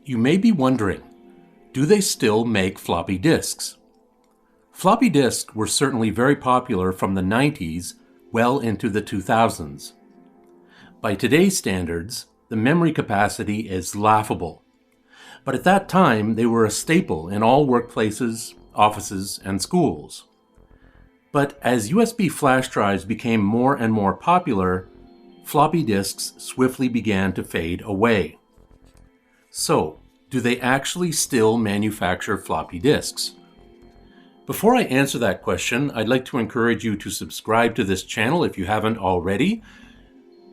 You may be wondering, do they still make floppy disks? Floppy disks were certainly very popular from the 90s well into the 2000s. By today's standards, the memory capacity is laughable. But at that time, they were a staple in all workplaces, offices, and schools. But as USB flash drives became more and more popular, floppy disks swiftly began to fade away. So, do they actually still manufacture floppy disks? Before I answer that question, I'd like to encourage you to subscribe to this channel if you haven't already.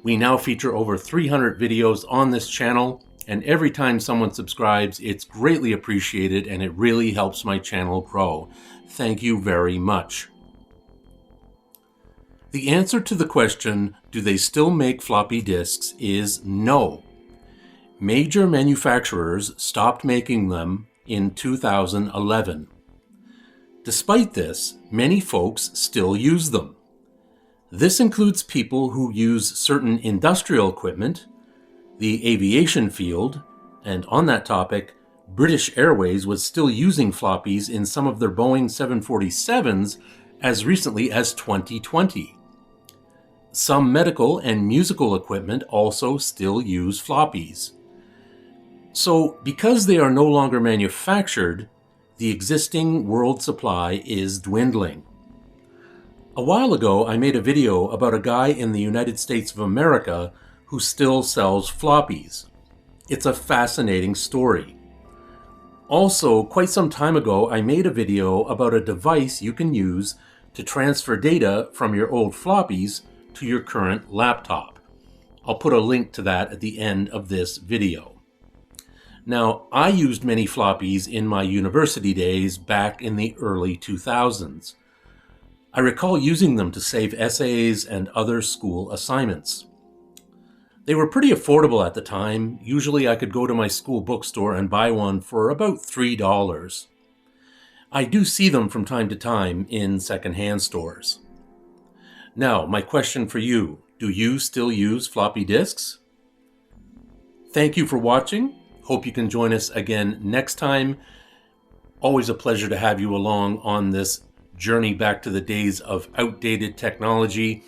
We now feature over 300 videos on this channel, and every time someone subscribes, it's greatly appreciated and it really helps my channel grow. Thank you very much. The answer to the question, do they still make floppy disks, is no. Major manufacturers stopped making them in 2011. Despite this, many folks still use them. This includes people who use certain industrial equipment, the aviation field, and on that topic, British Airways was still using floppies in some of their Boeing 747s as recently as 2020. Some medical and musical equipment also still use floppies. So, because they are no longer manufactured, the existing world supply is dwindling. A while ago, I made a video about a guy in the United States of America who still sells floppies. It's a fascinating story. Also, quite some time ago, I made a video about a device you can use to transfer data from your old floppies to your current laptop. I'll put a link to that at the end of this video. Now, I used many floppies in my university days back in the early 2000s. I recall using them to save essays and other school assignments. They were pretty affordable at the time. Usually I could go to my school bookstore and buy one for about $3. I do see them from time to time in secondhand stores. Now, my question for you, do you still use floppy disks? Thank you for watching. Hope you can join us again next time. Always a pleasure to have you along on this journey back to the days of outdated technology.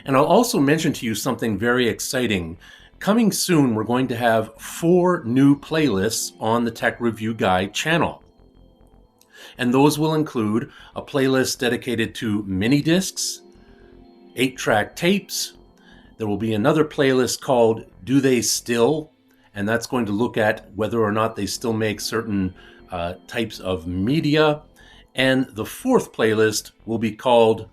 And I'll also mention to you something very exciting. Coming soon, we're going to have 4 new playlists on the Tech Review Guide channel. And those will include a playlist dedicated to mini discs, 8-track tapes. There will be another playlist called Do They Still? And that's going to look at whether or not they still make certain types of media. And the 4th playlist will be called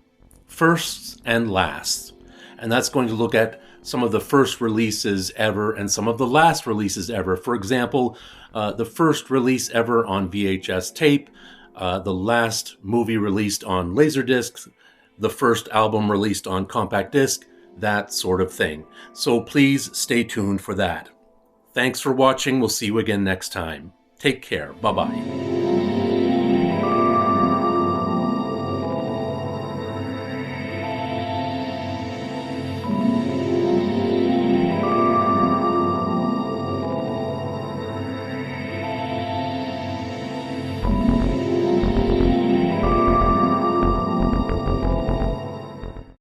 Firsts and Lasts. And that's going to look at some of the first releases ever and some of the last releases ever. For example, the first release ever on VHS tape, the last movie released on Laserdisc, the first album released on compact disc, that sort of thing. So please stay tuned for that. Thanks for watching. We'll see you again next time. Take care. Bye-bye.